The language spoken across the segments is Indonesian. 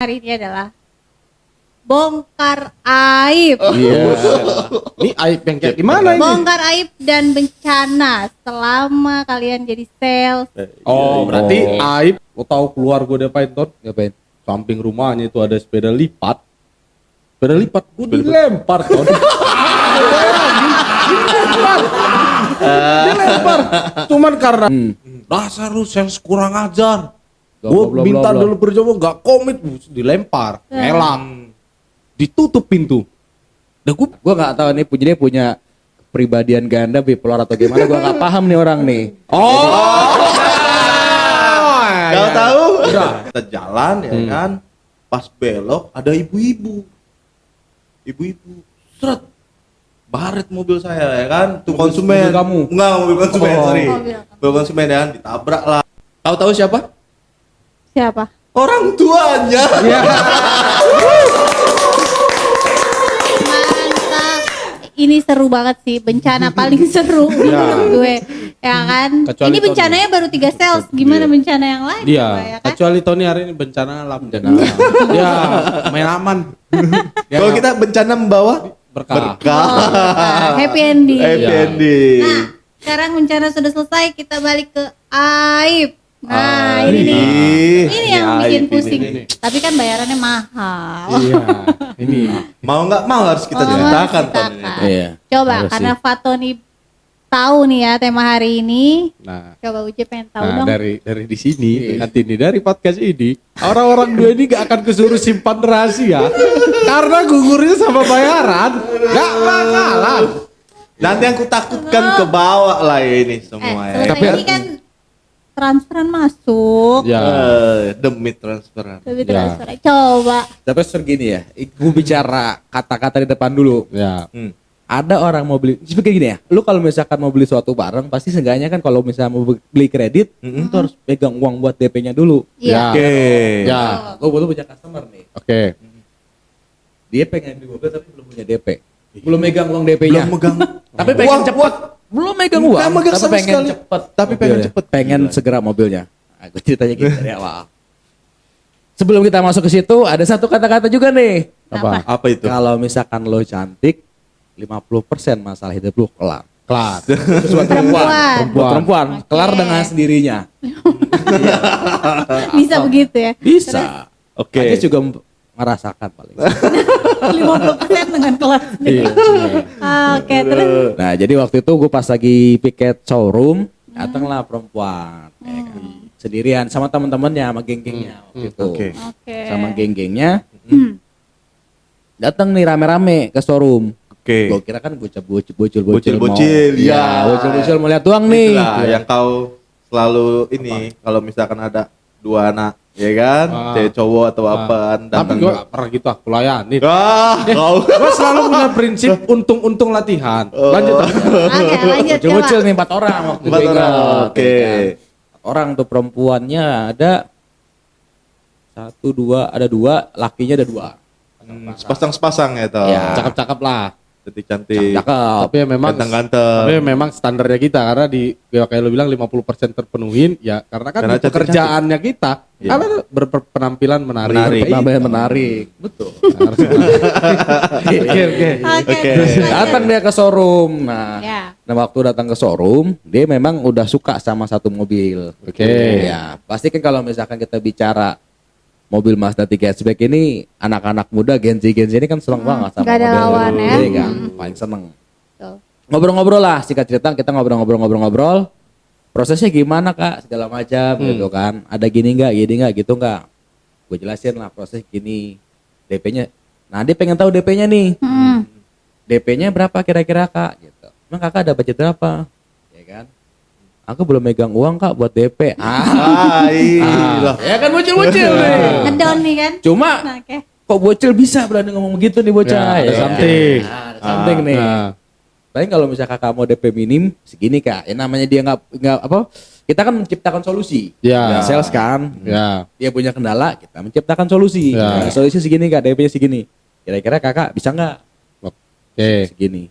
hari ini adalah bongkar aib. Iya. Ini aib yang kayak gimana ini? Bongkar aib dan bencana selama kalian jadi sales. Oh, berarti aib. Lo tahu keluar gue diapain, Ton? Ngapain? Samping rumahnya itu ada sepeda lipat. Sepeda lipat gue dilempar, Ton. Dilempar. Cuman karena dasar lu sales kurang ajar. Gue minta dulu bercoba nggak komit, dilempar, ngelak, ditutup pintu. Dah gue nggak tahu nih dia punya kepribadian ganda, bipolar atau gimana, gue nggak paham nih orang nih. Kau tahu? Kita jalan ya kan, pas belok ada ibu-ibu, seret, baret mobil saya ya kan, tuh konsumen. Mobil kamu? Enggak, mobil konsumen, sorry. Mobil Konsumen ya kan, ditabrak lah. Tahu siapa? Siapa? Orang tuanya. Mantap. Ini seru banget sih, bencana paling seru menurut gue. Ya kan? Kecuali ini bencananya baru 3 sales, gimana bencana yang lain? Iya, coba, ya kan? kecuali Tony hari ini bencana alam. Ya, main aman. Ya, Kalau kita bencana membawa berkah. Happy ending. Happy ending. Nah, sekarang bencana sudah selesai, kita balik ke aib. Nah, ini nih. Ini yang bikin pusing. ini. Tapi kan bayarannya mahal. Iya, ini. Mau nggak mau harus kita Oh, ceritakan harus Ton. ceritakan. Iya. Coba, Harus karena Fatoni tahu nih ya tema hari ini. Nah, Coba Uci pengen tahu nah dong. dari di sini nanti nih dari podcast ini orang-orang dua ini gak akan kesuruh simpan rahasia karena gugurnya sama bayaran gak bakalan. Nanti yang kutakutkan ke bawah lah ini semua ya. Selesai ini kan transferan masuk. Ya, Demi transferan. Lebih Ya. transferan. Coba. Tapi segini ya, gue bicara kata-kata di depan dulu. ya. Ada orang mau beli, seperti gini ya, lu kalau misalkan mau beli suatu barang, pasti seenggaknya kan kalau misalnya mau beli kredit, itu harus pegang uang buat DP-nya dulu. Iya. Oke. Ya, Gue butuh punya customer nih, oke. dia pengen beli mobil tapi belum punya DP, belum megang uang DP-nya, Belum megang. tapi pengen cepet, belum megang uang, Nggak megang tapi sama pengen sekali. cepet, Tapi pengen mobilnya. cepet. pengen Gila. segera mobilnya. Aku ceritanya gitu dari awal. Sebelum kita masuk ke situ, ada satu kata-kata juga nih. Apa? Apa itu? Kalau misalkan lo cantik, 50% masalah hidup lu kelar. Kelar. Terus buat perempuan, kelar Oke. dengan sendirinya. Bisa begitu ya. Bisa. Oke. Aja juga merasakan paling. 50% dengan kelas. Iya. Oke, terus Nah, jadi waktu itu gue pas lagi piket showroom, datanglah perempuan, ya kan. Sendirian sama teman-temannya, sama geng-gengnya waktu itu. Oke. oke. Sama geng-gengnya. Datang nih rame-rame ke showroom. Oke. Gue kira kan bocil-bocil Bocil-bocil, mau, ya. bocil-bocil mau lihat uang nih. Itulah yang kau selalu ini kalau misalkan ada dua anak ya kan, cewek cowok atau apaan Tapi datang. gue gak pernah gitu aku layanin. Kau Gue selalu punya prinsip untung-untung latihan. Lanjut. Oke, lanjut coba. Bocil-bocil nih 4 orang waktu Empat itu orang, ingat, oke. ya kan. 4 orang tuh perempuannya ada 1, 2, ada 2, lakinya ada 2. sepasang-sepasang ya toh. Ya. Cakep-cakep lah. Cantik-cantik. Cakep. Tapi ya memang Ganteng-ganteng. Tapi memang standarnya kita karena di kayak lo bilang 50% terpenuhin ya karena kan Karena di pekerjaannya kita Iya. karena berpenampilan menarik. Menarik. Namanya menarik. Betul. Harus menarik. Oke. Oke. terus lanjut. Datang dia ke showroom. Nah, Ya. nah waktu datang ke showroom, dia memang udah suka sama satu mobil. Oke. Ya, pasti kan kalau misalkan kita bicara mobil Mazda 3 hatchback ini, anak-anak muda Gen Z ini kan seneng banget sama nggak ada model lawan ya. ini kan, paling seneng. Tuh. Ngobrol-ngobrol lah, singkat cerita kita ngobrol-ngobrol. Prosesnya gimana kak, segala macam gitu kan. Ada gini nggak gitu nggak. Gue jelasin lah proses gini, DP-nya. Nah dia pengen tahu DP-nya nih. DP-nya berapa kira-kira kak? Gitu. Emang kakak ada budget berapa? Ya kan? Aku belum megang uang kak buat DP. Iya. Ya kan bocil-bocil nih. Ngedown nih kan. Cuma Nah, oke. kok bocil bisa berani ngomong gitu nih bocah? Ya, ada kan? something. Nah, ada something nih. Nah, Paling kalau misalnya kakak mau DP minim segini kak, ya namanya dia nggak apa, kita kan menciptakan solusi. Ya. Sales kan, ya. dia punya kendala, kita menciptakan solusi. Ya. Nah, solusi segini kak, DP-nya segini. Kira-kira kakak bisa nggak? Oke. Segini.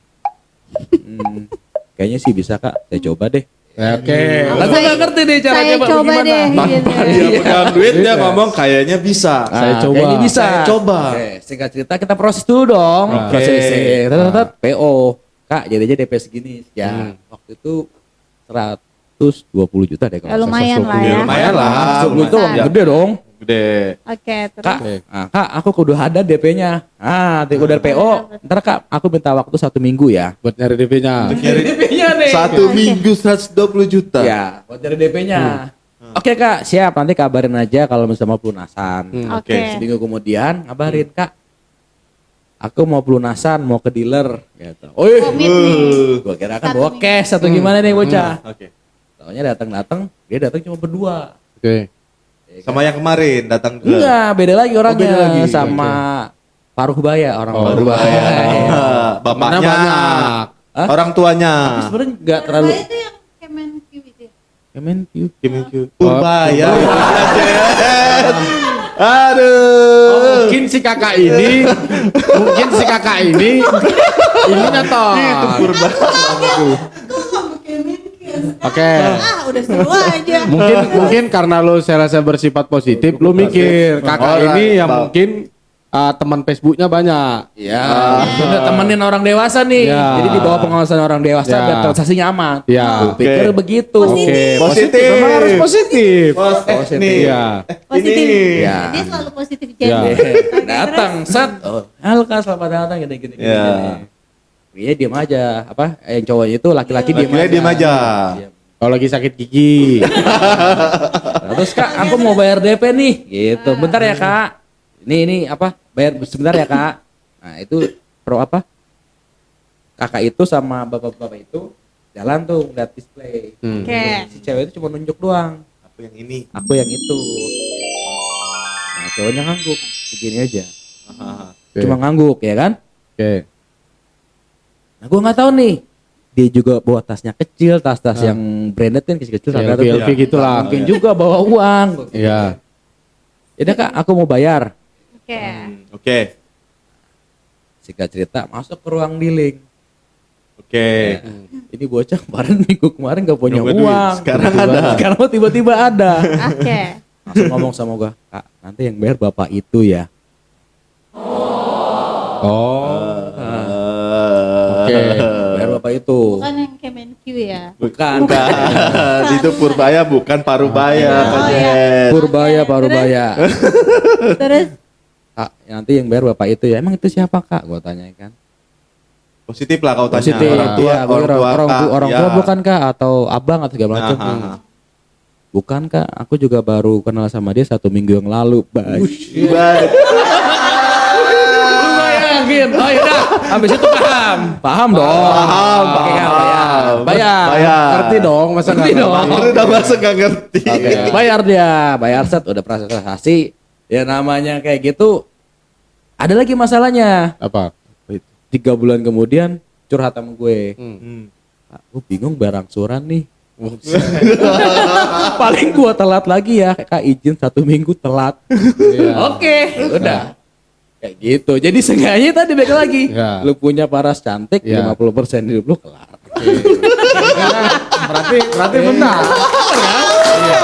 Kayaknya sih bisa kak, saya coba deh. Oke. Lah gua nggak ngerti nih cara Saya coba coba gimana. deh. Gitu. Dia pegang duit dia ngomong kayaknya bisa. Saya coba. Kayaknya bisa. Saya coba. Oke, singkat cerita kita proses dulu dong. Oke. Proses PO. Kak, jadi aja DP segini. Ya, waktu itu 120 juta deh kalau Ya, lumayan lah ya. Lumayan lah. Sebelum itu Besar. gede dong. Gede. Oke, terus. Kak, kak, aku udah ada DP-nya. Udah PO. Ntar kak, aku minta waktu 1 minggu ya. Buat nyari DP-nya. DP-nya nih. 1 minggu 120 juta. Ya, buat dari DP-nya. Oke kak, siap. Nanti kabarin aja kalau misalnya mau pelunasan. Oke. Seminggu kemudian ngabarin kak. Aku mau pelunasan, mau ke dealer. Gitu. Komit nih. Gua kira kan 1 bawa minggu. cash atau gimana nih bocah. Oke. Taunya datang, dia datang cuma berdua. Oke. Sama yang kemarin datang juga. Enggak, beda lagi orangnya. beda lagi. Sama Paruh Baya, orang Oh, Paruh Baya. Ah, bapaknya Temennya banyak. Hah? orang tuanya. Tapi sebenarnya enggak terlalu Itu yang Kemenq itu ya? Kemenq. Purbaya. Oh, Aduh. mungkin si kakak ini ininya toh. Itu Oke. Udah seru aja. Mungkin karena lo saya rasa bersifat positif, lo mikir kakak Orang, ini yang Bang. mungkin teman Facebooknya banyak. Iya, udah temenin orang dewasa nih. Ya. Jadi di bawah pengawasan orang dewasa Ya. biar transaksinya aman. Ya. Aku pikir Oke. begitu. Oke, Positif. Memang harus positif. Positif. Nih. Iya. Positif. Ini. Ya. Dia selalu positif Ya. jadi. Datang, set. Oh, halo Kak, selamat datang gini. Ya. Iya, diam aja. Apa? Yang cowoknya itu laki-laki diam Laki-laki aja. diam aja. Diam. Kalau lagi sakit gigi. Nah, terus Kak, aku mau bayar DP nih. Gitu. Bentar ya Kak. Ini apa? Bayar sebentar ya Kak. Nah itu pro apa? Kakak itu sama bapak-bapak itu jalan tuh ngeliat display. Oke. Si cewek itu cuma nunjuk doang. Aku yang ini. Aku yang itu. Nah cowoknya ngangguk. Begini aja. Oke. Cuma ngangguk ya kan? Oke. Nah gue nggak tahu nih. Dia juga bawa tasnya kecil, tas-tas yang branded kan kecil-kecil. Ya, rata-rata tuh. LV gitulah. Mungkin juga bawa uang. Iya. Ya Kak, aku mau bayar. Oke. Oke. Singkat cerita, masuk ke ruang dealing. Oke. Ini bocah minggu kemarin gak punya Nggak duit. uang. Sekarang Tiba-tiba- ada. Sekarang tiba-tiba ada. Oke. Langsung ngomong sama gua, Kak, nanti yang bayar bapak itu ya. Oh. Oke. Bayar bapak itu. Bukan yang Kemenq ya. Bukan. Bukan. Itu Purbaya bukan Parubaya. Kak Jen. Purbaya, Parubaya. Terus Kak, nanti yang bayar bapak itu ya. Emang itu siapa Kak? Gua tanya kan. Positif lah kau tanya. Positif. Orang tua, Iya, gua kira Kak. orang tua Ya. bukan Kak atau abang atau segala macam. Nah, Bukan Kak, aku juga baru kenal sama dia 1 minggu yang lalu. Baik. Baik. Lu bayangin. Oh iya, habis itu paham dong. Paham, Oke, Kak, paham. bayar. Bayar. Ngerti dong, masa Ngerti nggak dong. ngerti? Itu udah masa gak ngerti. Oke, bayar dia, bayar set, udah proses transaksi. Ya namanya kayak gitu. Ada lagi masalahnya. Apa? 3 bulan kemudian curhat sama gue. Hmm. Pak, gue bingung bayar angsuran nih. Paling gua telat lagi ya, Kak izin 1 minggu telat. Oke, udah. Kayak gitu. Jadi seenggaknya tadi balik lagi. Ya. Lu punya paras cantik, Ya. 50% hidup lu kelar. Berarti benar. Iya.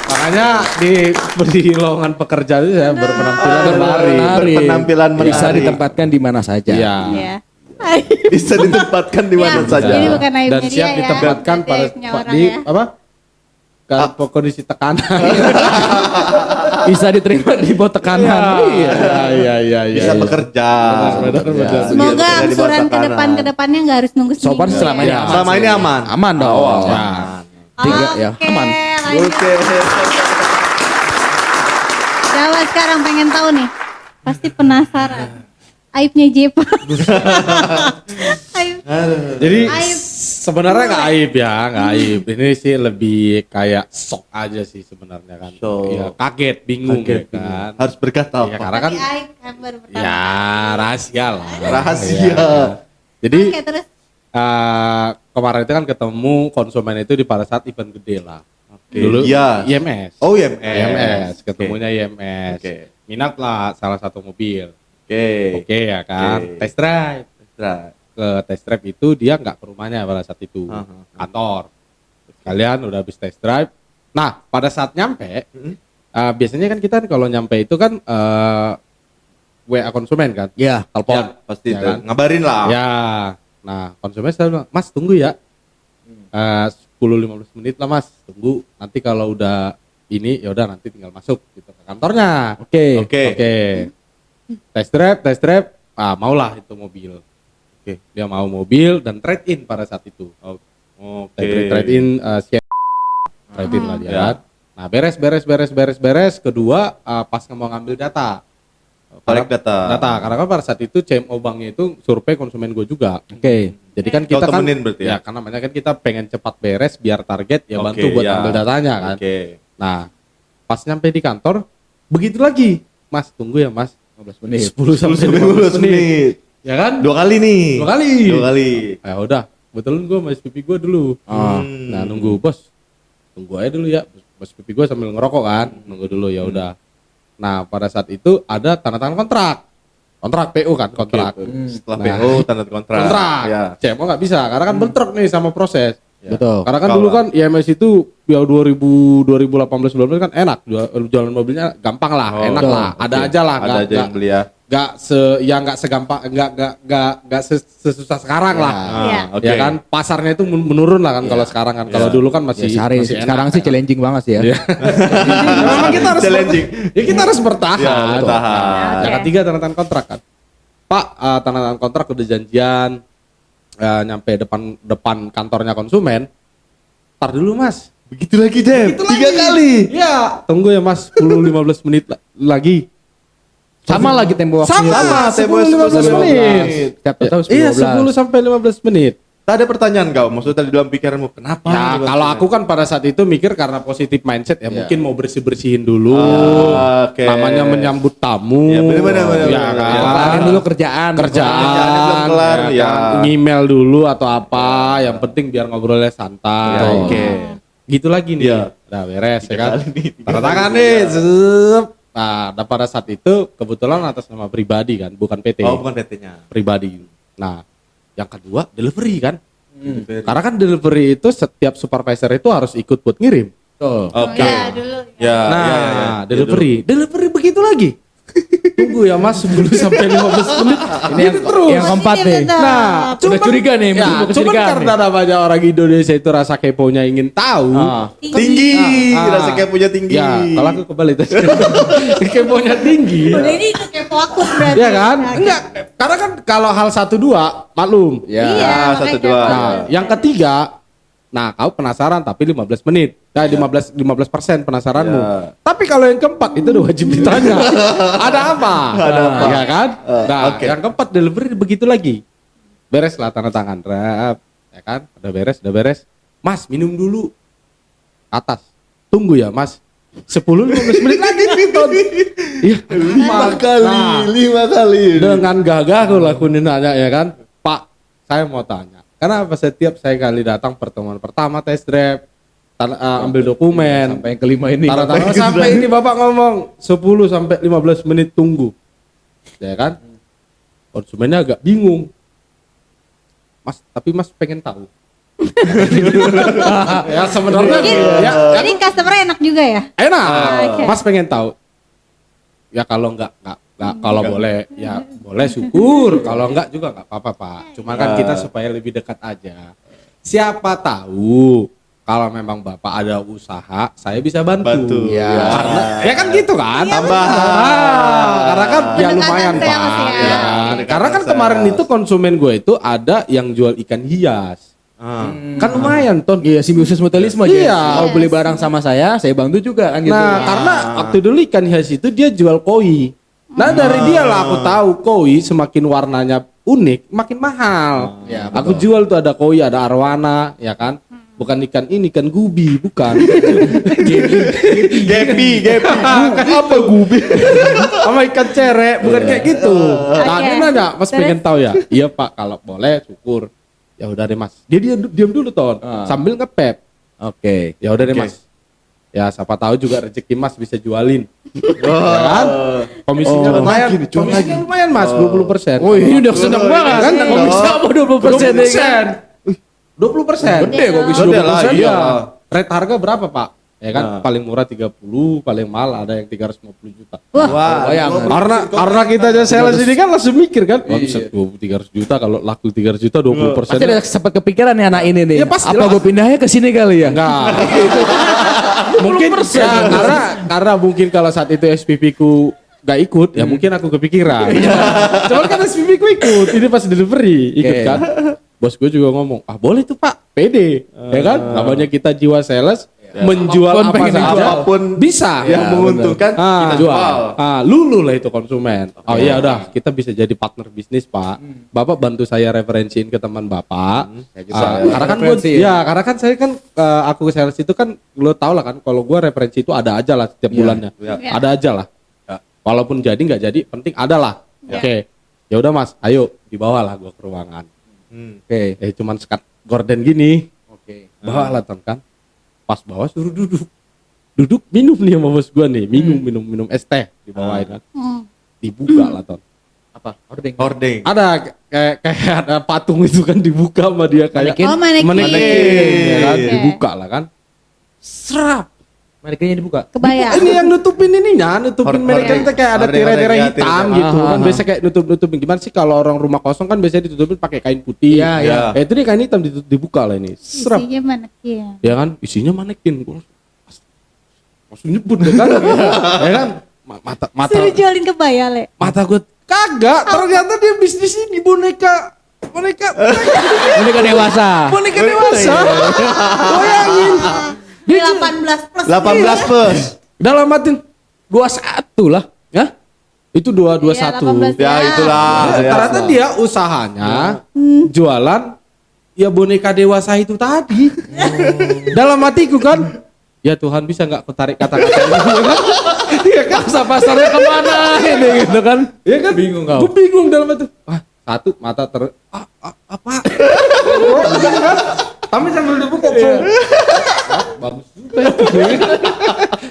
Makanya di lowongan pekerja itu saya berpenampilan menarik. Berpenampilan Bisa menarik. ditempatkan di mana saja. Iya. ya. Bisa ditempatkan di mana Ya, saja. Ini bukan aibnya Dan siap dia ditempatkan ya. pada Aibnya orang di ya. apa? Kondisi tekanan. Bisa diterima di bawah tekanan. Iya. Bisa bekerja. Benar. Semoga Iya, di bawah angsuran tekanan. ke depannya nggak harus nunggu So far seminggu selama ini ya. aman. Selama ini aman. Aman dong. Oh, Ya. aman. 3 ya, Oke, aman. lanjut. Oke. Coba sekarang pengen tahu nih. Pasti penasaran. Aibnya Jepa. Aib. Jadi Aib. sebenarnya nggak aib ya, nggak aib. Ini sih lebih kayak shock aja sih sebenarnya kan. Shock. Iya, kaget, bingung Kaget, ya kan. Harus berkata Iya, apa? karena kan Tapi aib kan baru pertama. ya rahasia lah. Rahasia. Iya. Jadi Oke, terus kemarin itu kan ketemu konsumen itu di pada saat event gede lah. Oke. Dulu Iya. IMS. Oh, IMS. IMS, ketemunya IMS. Oke. Minat lah salah satu mobil. Oke. Oke ya kan, Oke. test drive. Nah, Ke test drive itu dia nggak ke rumahnya pada saat itu, Aha. kantor. kalian udah habis test drive. Nah, pada saat nyampe, biasanya kan kita kalau nyampe itu kan WA konsumen kan? Ya, Telepon. Ya, pasti Ya kan? ngabarin lah. Ya. Nah, konsumen saya bilang, Mas tunggu ya. 10-15 menit lah Mas, tunggu. Nanti kalau udah ini ya udah nanti tinggal masuk gitu ke kantornya. Oke. Oke. Test drive, maulah itu mobil. Oke, dia mau mobil dan trade in pada saat itu. Oke. Trade in trade in lah dia. Ya. Kan. Nah, beres. Kedua, pas mau ngambil data. Balik data. Karena kan pada saat itu CMO banknya itu survei konsumen gue juga. Oke. Jadi kan Kau kita kan temenin berarti ya? karena namanya kan kita pengen cepat beres biar target ya bantu Oke, buat ya. ambil datanya kan. Oke. Nah, pas nyampe di kantor begitu lagi. Mas, tunggu ya, Mas. 15 menit. 10 sampai 15 menit. Ya kan? 2 kali nih. 2 kali. 2 kali. Ya udah, kebetulan gue sama pipi gue dulu. Nah, nunggu bos. Tunggu aja dulu ya. Bos pipi gue sambil ngerokok kan. Nunggu dulu ya udah. Nah, pada saat itu ada tanda tangan kontrak. Kontrak PO kan, kontrak. Setelah Nah. PO tanda kontrak. Kontrak. Ya. CMO nggak bisa karena kan bentrok nih sama proses. Betul. Karena kan Kau dulu lah. kan IMS itu ya 2018-19 kan enak, jualan mobilnya gampang lah, Oh, enak betul. lah, ada Oke. aja lah, Ada aja yang beli ya. nggak segampang, nggak sesusah sekarang lah, Iya. Oke. ya kan pasarnya itu menurun lah kan kalau sekarang kan, kalau dulu kan masih Ya, masih sekarang enak, sih kan. challenging banget sih ya. Iya. Memang kita harus Challenging. ya kita harus bertahan. Ya, bertahan. Nah, yang Oke. ketiga tanda tangan kontrak kan. Pak, tanda tangan kontrak udah janjian nyampe depan kantornya konsumen. Tar dulu Mas. Begitu lagi, Dep. Begitu 3 lagi. kali. Ya, tunggu ya Mas 10-15 menit lagi. Sama lagi tempo waktu. Sama, 10-15 menit. Setiap tahu Iya, 10 sampai 15 menit. Tak ada pertanyaan kau, maksudnya tadi dalam pikiranmu kenapa? Ya, kalau aku kan pada saat itu mikir karena positif mindset ya, mungkin mau bersih-bersihin dulu. Oke. Namanya menyambut tamu. Ya, benar-benar. Ya kan. Kelarin dulu kerjaan. Kerjaannya belum kelar, ya. kan. Email dulu atau apa, yang penting biar ngobrolnya santai. Ya, oke. Gitu lagi nih. Ya. Udah beres ya kan. kali nih, 3 Tanda kali. tangan nih. Zep. Nah, dan pada saat itu kebetulan atas nama pribadi kan, bukan PT. Oh, bukan PT-nya. Pribadi. Nah, yang kedua delivery kan. Karena kan delivery itu setiap supervisor itu harus ikut buat ngirim. Betul. Oke. Ya, dulu. Ya, Nah, ya, ya. delivery begitu lagi. Tunggu ya Mas 10 sampai 15 menit. Ini yang, terus. yang keempat Ini nih. tetap. Nah, Udah curiga nih, ya, muncul cuman kecurigaan karena namanya orang Indonesia itu rasa keponya ingin tahu. Tinggi, rasa kayak punya tinggi. Ya, kalau aku kebalik tadi. Keponya tinggi. Udah ini itu kepo aku berarti. Iya kan? Oke. Enggak, karena kan kalau hal 1-2 maklum. Ya. Iya, Ah, makanya 1-2. kepo. Nah, yang ketiga, nah kau penasaran tapi 15 menit. Nah, 15% penasaranmu. Ya. Tapi kalau yang keempat itu udah wajib ditanya. Ada apa? Ada apa? Ya kan? Nah, oke. yang keempat delivery begitu lagi. Beres lah tanda tangan. Rap. Ya kan? Udah beres. Mas, minum dulu. Atas. Tunggu ya, Mas. 10-15 menit lagi nih, Ton. Iya. 5 kali, Nah, 5 kali. dengan gagah aku lakuin nanya ya kan, Pak, saya mau tanya, kenapa setiap saya kali datang pertemuan pertama test drive, ambil dokumen, Sampai yang kelima ini. tanda tangan sampai ini Bapak ngomong 10 sampai 15 menit tunggu, ya kan? Konsumennya agak bingung, Mas, tapi Mas pengen tahu. Ya sebenarnya Jadi, ya jadi customer enak juga ya? enak, Oke. Mas pengen tahu. Ya kalau enggak kalau boleh ya boleh syukur, kalau enggak juga enggak apa-apa Pak. Cuma kan kita supaya lebih dekat aja. Siapa tahu kalau memang Bapak ada usaha, saya bisa bantu. Ya. Karena ya kan gitu kan. Tambahan. Karena kan ya Pendekatan lumayan sales Pak. ya. Ya kan? Pendekatan Karena kan sales. kemarin itu konsumen gue itu ada yang jual ikan hias. Kan lumayan Ton. Iya, simbiosis mutualisme aja. Iya. Mau beli barang sama saya bantu juga kan gitu. Nah, karena waktu dulu ikan hias itu dia jual koi. Nah, dari dia lah aku tahu koi semakin warnanya unik, makin mahal. Ya, Aku jual tuh ada koi, ada arwana, ya kan? Bukan ikan ini, ikan gubi, bukan. Gepi. Apa gubi? Sama ikan cerek, bukan kayak gitu. Nah, Oke. dia nanya, Mas Terus? pengen tahu ya? Iya Pak, kalau boleh syukur. Ya udah deh Mas. Dia diam dulu Ton, sambil ngepep. Oke. Ya udah deh Mas. Ya siapa tahu juga rezeki Mas bisa jualin. Ya kan? Komisinya lumayan. Komisinya lumayan Mas, 20%. Oh, ini udah seneng banget. Kan Komisi apa 20% ya kan? 20%. 20%. Gede komisi Gede lah, 20%. iya. Rate harga berapa, Pak? Ya kan paling murah 30, paling mahal ada yang 350 juta. Wah, Bayang. Karena kita aja sales ini kan langsung mikir kan, wah bisa 300 juta kalau laku 300 juta 20%. Pasti ada sempat kepikiran nih anak ini nih. Ya, pasti apa lah. gue pindahnya ke sini kali ya? Enggak. Mungkin ya, karena mungkin kalau saat itu SPP ku gak ikut, ya mungkin aku kepikiran. Cuman kan SPP ku ikut, ini pas delivery ikut Oke. kan. Bos gue juga ngomong, boleh tuh Pak, pede, ya kan? Namanya kita jiwa sales, menjual Apapun apa pengen saja, apapun bisa. yang menguntungkan kita jual. Lulu lah itu konsumen. Oh iya udah, kita bisa jadi partner bisnis Pak. Bapak bantu saya referensiin ke teman Bapak. Karena kan karena kan saya kan aku sales itu kan lo tau lah kan, kalau gua referensi itu ada aja lah setiap bulannya. Iya. Ada aja lah. Walaupun jadi nggak jadi, penting ada lah. Oke. Ya udah Mas, ayo dibawa lah gua ke ruangan. Oke. Cuman sekat gorden gini. Oke. Bawa lah Ton kan. Pas bawa suruh duduk minum nih sama bos gua nih, minum es teh dibawain kan. Dibuka lah Ton. Apa? Ordeng. Hording. Ada kayak ada patung itu kan dibuka sama dia kayak Manekin? Oh, manekin. ya kan, Oke. dibuka lah kan. Serap. Manekinnya dibuka. Kebaya. Ini yang nutupin ininya, nutupin mereka itu kayak ada Hording, tirai-tirai hording, hitam ya, gitu kan. Biasa kayak nutupin gimana sih kalau orang rumah kosong kan biasanya ditutupin pakai kain putih. Iya, iya. Itu nih kain hitam dibuka lah ini. Serap. Isinya manekin. Ya kan isinya manekin. Gua langsung nyebut ya kan. Ya kan mata Suruh jualin kebaya, Le. mata gue kagak, ternyata dia bisnis ini boneka Boneka dewasa. dewasa. Bayangin. Di 18 plus. 18 plus. Dalam arti 21 lah, ya. Itu 221. 18. Ya itulah. Ternyata dia usahanya jualan ya boneka dewasa itu tadi. Dalam hatiku kan, ya Tuhan bisa nggak kutarik kata-kata ini, ya kan? Iya kan, pasarnya kemana ini gitu kan? Iya kan? Bingung kau. Gue bingung dalam hati. Wah, satu mata apa? Tapi sambil dibuka tuh. Bagus juga.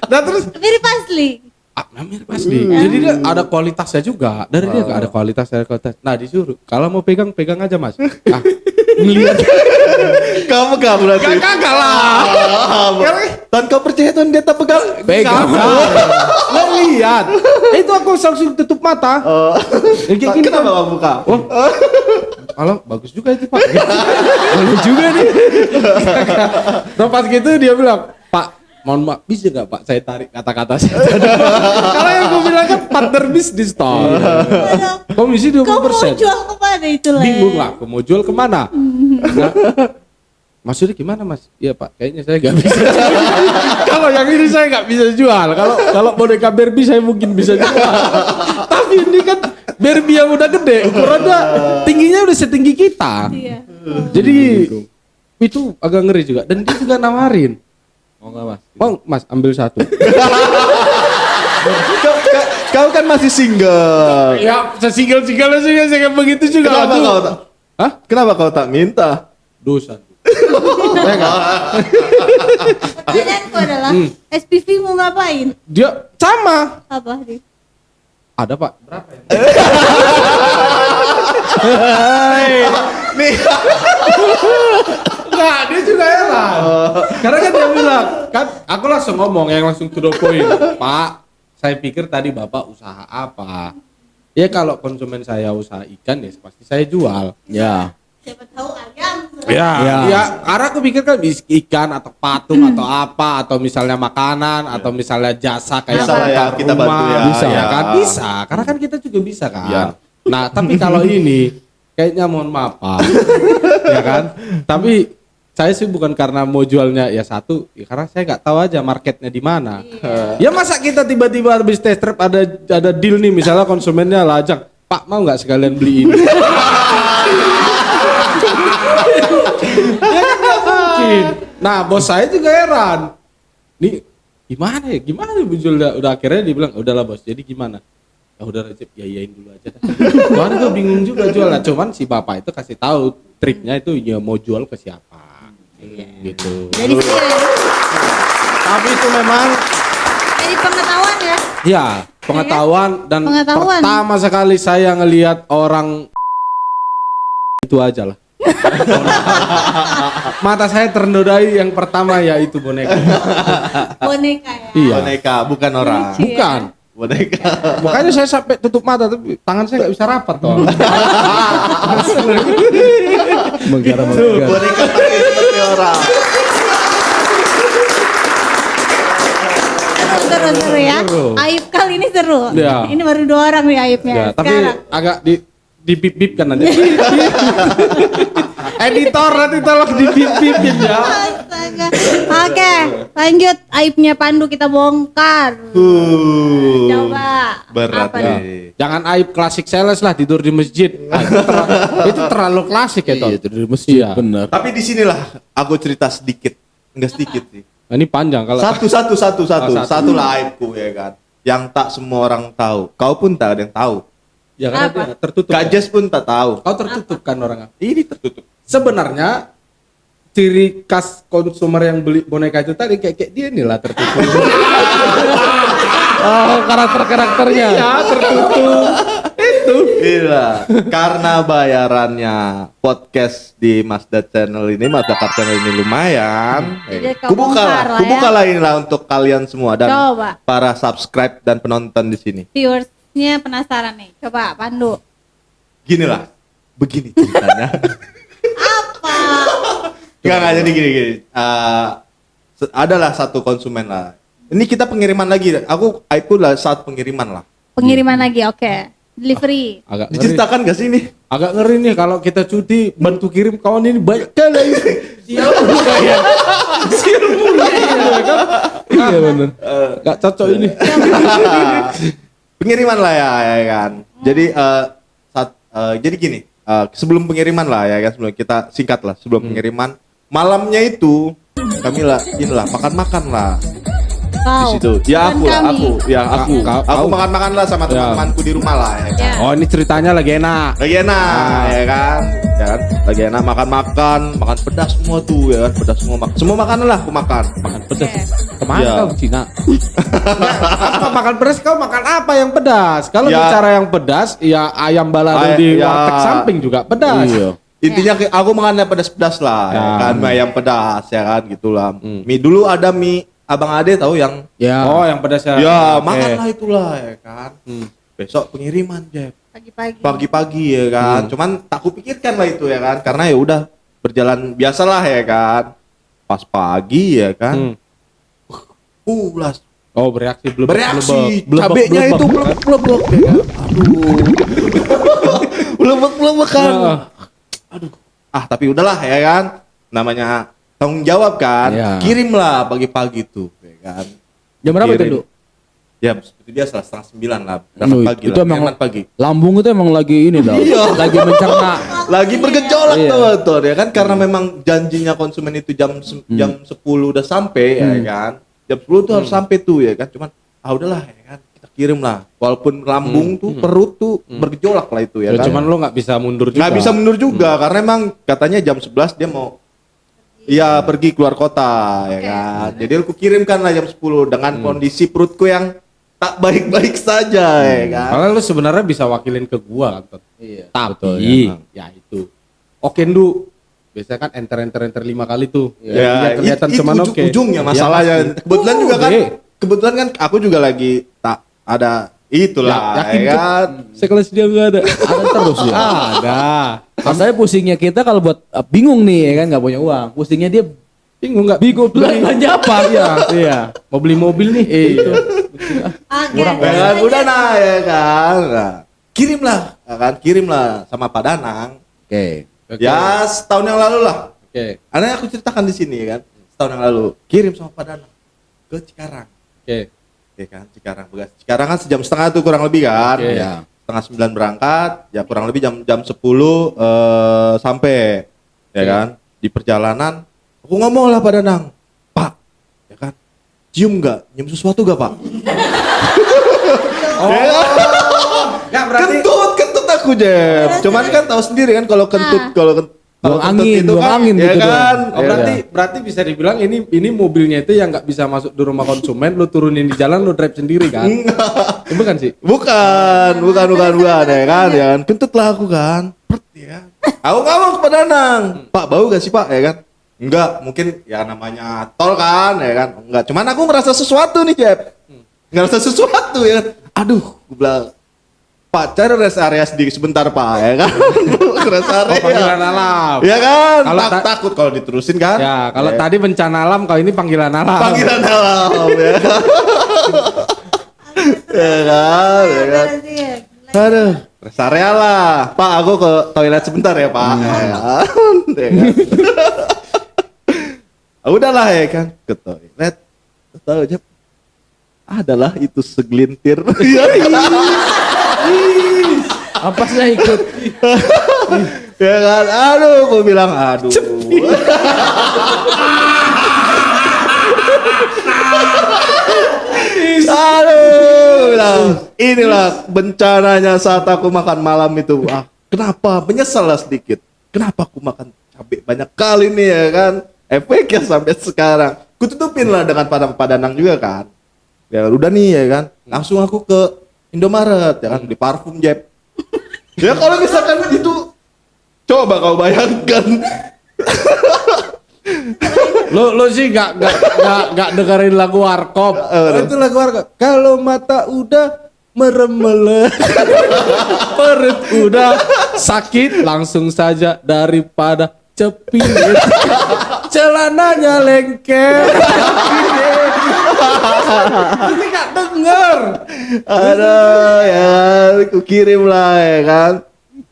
Nah terus Mirip asli. namanya pasti. Jadi dia ada kualitasnya juga. Dari dia ada kualitas. Nah disuruh, kalau mau pegang aja Mas. Ngelihat. Kamu gak berarti. Kagak lah. Tan kau percaya Tan dia tak pegang. Pegang. Nggak lihat. Itu aku langsung tutup mata. Ya, kayak gini Kenapa kan. kamu buka? Oh. Kalau bagus juga itu Pak. Bagus juga nih. Nah pas gitu dia bilang, Pak, mohon maaf, bisa nggak Pak saya tarik kata-kata saya? Kalau yang gue bilang kan partner bisnis toh. Komisi 20%. Kau mau jual kemana itu, Le? Bingung lah, aku mau jual kemana? Nah, maksudnya gimana Mas? Iya Pak, kayaknya saya nggak bisa. Kalau yang ini saya nggak bisa jual. Kalau boneka Barbie saya mungkin bisa jual. Tapi ini kan Barbie yang udah gede, ukurannya tingginya udah setinggi kita. Iya. Jadi itu agak ngeri juga. Dan dia juga nawarin. Mau nggak Mas? Oh Mas ambil satu. Kau kan masih single. Ya sesingle sih saya kayak begitu juga. Kenapa Aduh. kau tak? Hah? Kenapa kau tak minta? Dosa. Pertanyaanku adalah, SPV mau ngapain? Dia sama. Apa sih? Ada Pak. Berapa ya? Nih. Enggak, dia juga heran. Karena kan dia bilang, kan aku langsung ngomong yang langsung to the point. Pak, saya pikir tadi Bapak usaha apa? Ya kalau konsumen saya usaha ikan ya pasti saya jual. Ya. Siapa tahu ayam. Ya, karena aku pikir kan ikan atau patung atau apa atau misalnya makanan atau misalnya jasa kayak Bisa lah ya, bongkar kita bantu ya. bisa Ya. kan? Bisa, karena kan kita juga bisa kan. Ya. Nah, tapi kalau ini kayaknya mohon maaf Pak, ya kan? Tapi saya sih bukan karena mau jualnya ya satu, ya karena saya nggak tahu aja marketnya di mana. Ya masa kita tiba-tiba habis test trip ada deal nih, misalnya konsumennya lajang, Pak mau nggak sekalian beli ini? Ya kan nggak mungkin. Nah bos saya juga heran. Nih gimana ya? Gimana muncul udah akhirnya dia bilang udahlah bos. Jadi gimana? Ya udah Recep yayain dulu aja. Kemarin gue bingung juga jual. Nah, cuman si bapak itu kasih tahu triknya itu ya mau jual ke siapa. Gitu. Jadi Tapi itu memang jadi pengetahuan ya. ya pengetahuan dan Pengetahuan. pertama sekali saya ngelihat orang itu aja lah. Mata saya ternodai yang pertama yaitu boneka. Boneka ya. Iya. Boneka, bukan orang. Lucu. Bukan. Boneka. Makanya saya sampai tutup mata tapi tangan saya nggak bisa rapat toh. Menggara. Boneka pakai seperti orang. Seru ya. Seru. Aib kali ini seru. Iya. Ini baru 2 orang nih aibnya. Ya, tapi Sekarang. agak di bip kan nanti. Editor nanti tolong di bip-bipin ya. Astaga. Oke, lanjut aibnya Pandu kita bongkar. Coba. Berat Apa nih. nih? Jangan aib klasik sales lah tidur di masjid. Itu terlalu klasik ya toh. Iya, tidur di masjid, Iya. bener. Tapi di sinilah aku cerita sedikit. Enggak sedikit sih. Nah, ini panjang kalau Satu. satu. Satu lah aibku ya kan. Yang tak semua orang tahu. Kau pun tak ada yang tahu. ya karena Apa? dia tertutup. Kak Jess pun tak tahu. Kau tertutup kan orangnya. Ini tertutup. Sebenarnya ciri khas konsumer yang beli boneka itu tadi kayak dia nih lah tertutup. Oh, karakternya. Ya tertutup. Itu. Gila. Karena bayarannya podcast di Mazda Channel ini, Mazda Car Channel ini lumayan. Jadi kau bongkar lah ya. Kubukalah inilah untuk kalian semua dan Coba. para subscribe dan penonton di sini. Viewersnya penasaran nih. Coba Pandu. Ginilah. Begini ceritanya. Apa? Enggak jadi gini. Adalah satu konsumen lah. Ini kita pengiriman lagi. Aku lah saat pengiriman lah. Pengiriman lagi, oke. Delivery. Agak ngeri. Diceritakan gak sih ini? Agak ngeri nih kalau kita cuti bantu kirim kawan ini banyak kali. Sial mulu ya. Sial mulu ya kan. Iya benar. Gak cocok ini. Pengiriman lah ya kan. Jadi jadi gini, sebelum pengiriman lah ya kan, sebelum kita singkat lah, sebelum pengiriman malamnya itu kami lah inilah makan-makan lah di Kau. situ. Ya Dan aku lah, kami. aku makan-makan lah sama Ya. teman-temanku di rumah lah ya kan. Ya. Oh ini ceritanya lagi enak. Lagi enak ya kan, lagi enak makan pedas semua tuh ya kan, pedas semua makanan lah aku makan. Makan pedas. Oke. Kemana Ya. kau Cina? Apa makan pedas kau makan apa yang pedas? Kalau Ya. bicara yang pedas, ya ayam balado di Ya. warteg samping juga pedas. Iya. Intinya aku makannya pedas-pedas lah ya Ya. kan, mie ayam pedas ya kan gitulah. Mie dulu ada mie Abang Ade tahu yang Ya. Oh yang pedas ya. ya Oke. makanlah itulah ya kan. Besok pengiriman Jeff. Pagi-pagi. Pagi-pagi ya kan. Cuman tak kupikirkan lah itu ya kan, karena ya udah berjalan biasalah ya kan. Pas pagi ya kan. Ulas Oh bereaksi belum. bereaksi cabenya itu blebek ya kan. Aduh. blebek kan. Aduh. Tapi udahlah ya kan. Namanya tanggung jawab kan. Ya. Kirimlah pagi-pagi tuh ya kan. Jam berapa itu, Kirim. Du? Ya seperti biasa lah, 8:30 lah. Berangkat pagi Itu lah. emang Berangkat pagi. lambung itu emang lagi ini tau. Iya. Lagi mencerna. Lagi bergejolak Iya. tuh ya kan, karena memang janjinya konsumen itu jam 10 udah sampai ya kan. Jam 10 tuh harus sampai tuh ya kan. Cuman udahlah ya kan, kita kirim lah. Walaupun lambung tuh perut tuh bergejolak lah itu ya Ya, kan. cuman lo nggak bisa mundur juga. Nggak bisa mundur juga karena emang katanya jam 11 dia mau pergi keluar kota ya kan. Jadi aku kirimkan lah jam 10 dengan kondisi perutku yang tak baik-baik saja ya kan. Kalau lu sebenarnya bisa wakilin ke gua kan. Tot. Iya. Tapi betul, ya itu. Oke Ndu. Biasanya kan enter 5 kali tuh. Ya, kelihatan itu cuman oke. ujungnya masalahnya. Ya, pasti. Kebetulan juga kan, Oke. kebetulan kan aku juga lagi tak ada itulah Yakin ya tuh? kan. Sekelas dia enggak ada. Ada terus ya. Ada. Masalahnya pusingnya kita kalau buat bingung nih ya kan nggak punya uang. Pusingnya dia Bingung enggak? bingung belanja apa? Iya, iya. Mau beli mobil nih. Itu. Oke. Ya kan, udah nah ya kan. Nah, kirimlah sama Pak Danang. Oke. Oke. Ya setahun yang lalu lah. Oke. Karena aku ceritakan di sini ya kan. Setahun yang lalu kirim sama Pak Danang ke Cikarang. Oke. Ya kan, Cikarang kan sejam setengah tuh kurang lebih kan. Oke. Ya. Setengah 9 berangkat, ya kurang lebih jam 10 sampai ya Oke. kan. Di perjalanan aku ngomong lah Pak Danang, Pak, ya kan, nyium sesuatu gak Pak? Enggak berarti Kentut aku Jeb. Cuman kan tahu sendiri kan kalau kentut Buang kentut angin, itu buang kan, angin ya gitu kan. dong. Oh, berarti bisa dibilang ini mobilnya itu yang nggak bisa masuk di rumah konsumen, lu turunin di jalan, lu drive sendiri kan? Itu kan sih? Bukan ya kan, ya kan. Kentut lah aku kan. Pert, ya kan. Aku ngomong ke Pak Danang, Pak bau gak sih Pak, ya kan? Enggak, mungkin ya namanya tol kan, ya kan? Enggak, cuman aku ngerasa sesuatu nih, Jeb. Ngerasa sesuatu ya kan? Aduh, gue bilang, Pak cari rest area sedikit sebentar Pak, ya kan? Rest area. Panggilan alam. Ya kan? Kalau Takut kalau diterusin kan? Ya, kalau tadi bencana alam, kalau ini panggilan alam. Panggilan alam, ya kan? Ya kan? Ya kan? Aduh, rest area lah. Pak, aku ke toilet sebentar ya Pak. Ya kan? Ya kan? Udahlah ya kan, ke toilet. Tahu aja, adalah itu segelintir. Apa sih ikut? Ya kan, aduh, aku bilang aduh. Aduh, bilang, inilah bencananya saat aku makan malam itu. Ah, kenapa? Menyesal lah sedikit. Kenapa aku makan cabai banyak kali nih ya kan? Efeknya sampai sekarang. Kututupin lah dengan padanang juga kan. Ya udah nih ya kan. Langsung aku ke Indomaret ya kan, beli parfum Jeb. Ya kalau misalkan itu, coba kau bayangkan. Lo sih gak dengerin lagu Warkop. Itu lagu Warkop. Kalau mata udah merem melek, perut udah sakit, langsung saja daripada cepit, celananya lengket. Ini gak denger. Aduh ya, aku kirim lah ya kan.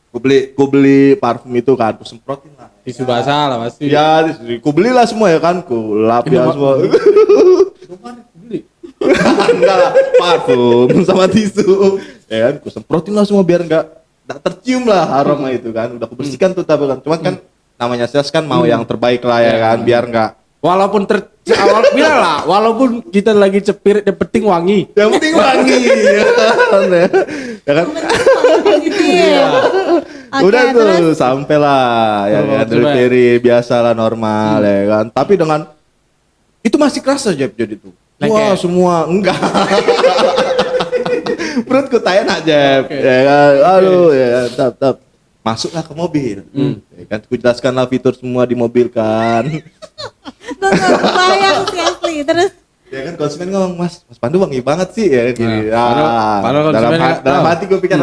Ku beli parfum itu kan, ku semprotin lah. Tisu basah lah pasti. Ya, ku belilah semua ya kan, ku lap ya semua. Enggak lah, parfum sama tisu. Ya kan, ku semprotin lah semua biar enggak tercium lah aroma itu kan. Udah ku bersihkan tuh tapi kan. Cuman kan namanya sales kan mau yang terbaik lah ya kan, biar enggak. Walaupun bilang lah, walaupun kita lagi cepirit, yang penting wangi. Yang penting wangi. Ya kan. Ya kan? Iya. Oke, Udah tuh terus? sampai lah ya kan, delivery biasa lah normal ya kan. Tapi dengan itu masih kerasa Jeb jadi tuh. Wah semua enggak. Perutku tak enak Jeb. Ya kan. Aduh ya tap. Masuklah ke mobil. Ya kan, ku jelaskanlah fitur semua di mobil kan. Gue gak kebayang sih asli. Terus Ya kan konsumen ngomong, Mas Pandu wangi banget sih ya gini. Padahal konsumen dalam hati gue pikir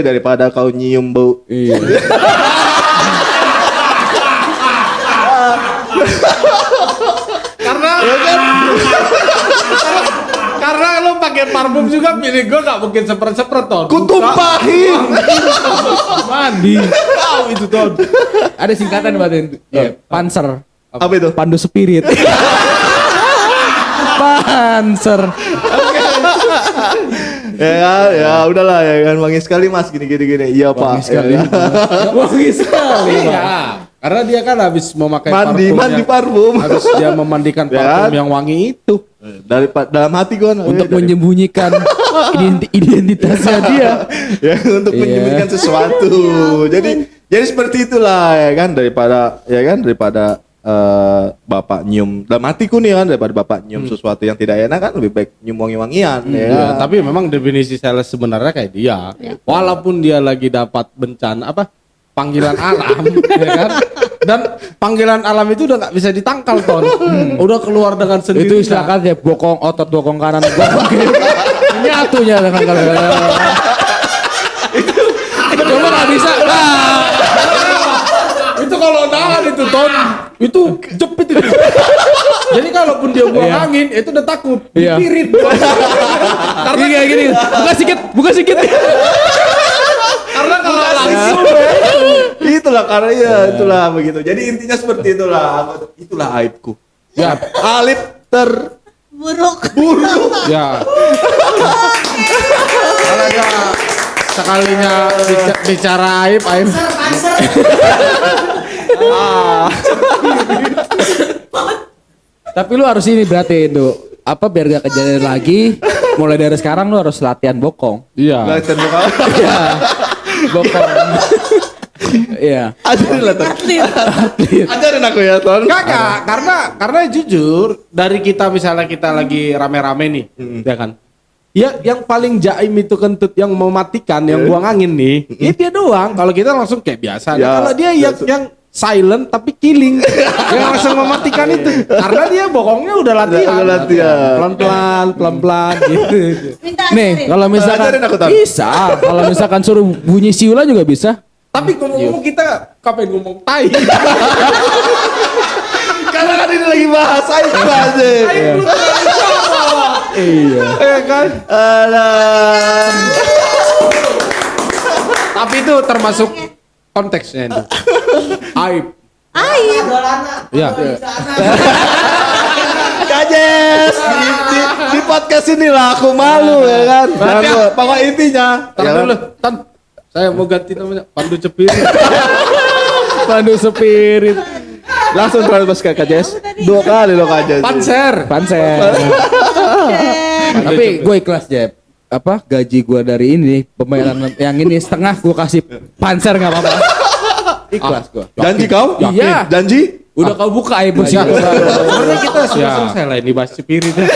daripada kau nyium bau. Iya. Karena lo pakai parfum juga, pilih gue gak mungkin sepret-sepret Ton. Kutumpahin. Mandi. Tahu itu Ton. Ada singkatan batin. Panser. Apa itu? Pandu Spirit. Panser. Ya udahlah ya kan, wangi sekali Mas gini. Iya Pak. Wangi sekali. Ya. Wangi sekali. Iya. Karena dia kan habis memakai Mandi parfum. habis dia memandikan parfum yang wangi itu. Daripada dalam hati gue Untuk menyembunyikan identitasnya dia. ya untuk menyembunyikan sesuatu. Jadi seperti itulah ya kan, daripada Bapak nyium dalam hatiku nih kan, daripada Bapak nyium sesuatu yang tidak enak kan, lebih baik nyium wangi-wangian ya. Ya, tapi memang definisi sales sebenarnya kayak dia. Walaupun dia lagi dapat bencana panggilan alam ya kan. Dan panggilan alam itu udah nggak bisa ditangkal Ton. Udah keluar dengan sendirinya. Itu istilah kan ya, otot bokong kanan bokong kiri. Nyatunya dengan kalian. Coba nggak bisa. Itu kalau nahan itu Ton, itu jepit itu. Jadi kalaupun dia buang angin, itu udah takut, dipirit. Karena kayak gini, buka sedikit. Karena kalau langsung itulah begitu. Jadi intinya seperti itulah aibku. ya, Alip buruk. ya. Kalau ada sekalinya bicara aib. Tapi lu harus ini berarti itu biar gak kejadian lagi. Mulai dari sekarang lu harus latihan bokong. Iya. Iya. Bokong. Iya. Ajarin lah Ton. Ajarin aku ya Ton. Kagak, karena jujur dari kita misalnya kita lagi rame-rame nih, ya kan. Ya, yang paling jaim itu kentut yang mematikan, yang buang angin nih, itu dia doang. Kalau kita langsung kayak biasa. Nah, Ya, kalau dia yang silent tapi killing, yang langsung mematikan itu, karena dia bokongnya udah latihan. Udah latihan. Pelan-pelan gitu. Minta Nih, ajarin. kalau misalkan Ajarin aku, Tan. bisa, kalau misalkan suruh bunyi siula juga bisa. Tapi ngomong-ngomong kita kapan ngomong tai? Karena kan ini lagi bahas aib aja. Iya. Ya kan? Alah. Tapi itu termasuk konteksnya itu. Aib. Aib. Ya. Kajes di podcast inilah aku malu ya kan. Dan pokok intinya. Tar ya kan? dulu, Tan. Saya mau ganti namanya Pandu Cepir. Pandu spirit. Langsung terus ke Kajes. 2 kali lo Kajes. Panser. Panser. Tapi gue ikhlas Jeb. Apa gaji gue dari ini pembayaran yang ini setengah gue kasih panser nggak apa-apa. Ikhlas gue. Janji kau? Iya. Janji? Udah kau buka aib Ya, sih. sebenarnya kita sudah selesai lah ini bahas spirit ya.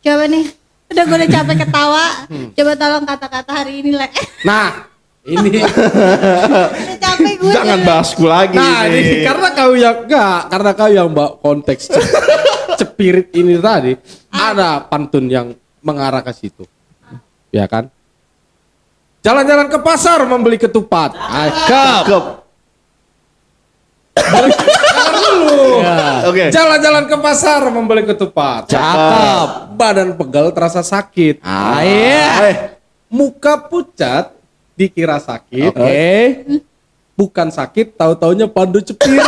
Coba nih, udah gue udah capek ketawa. Coba tolong kata-kata hari ini Le. Nah, ini Udah capek gue. Jangan bahasku lagi. nah ini karena kau yang bawa konteks cepirit ini tadi, ada pantun yang mengarah ke situ. Ya kan? Jalan-jalan ke pasar membeli ketupat. Cakep. Dengar dulu. Oke. Jalan-jalan ke pasar membeli ketupat. Cakep. Badan pegal terasa sakit. Iya. Muka pucat dikira sakit. Oke. Bukan sakit, tahu-taunya Pandu Cepiri.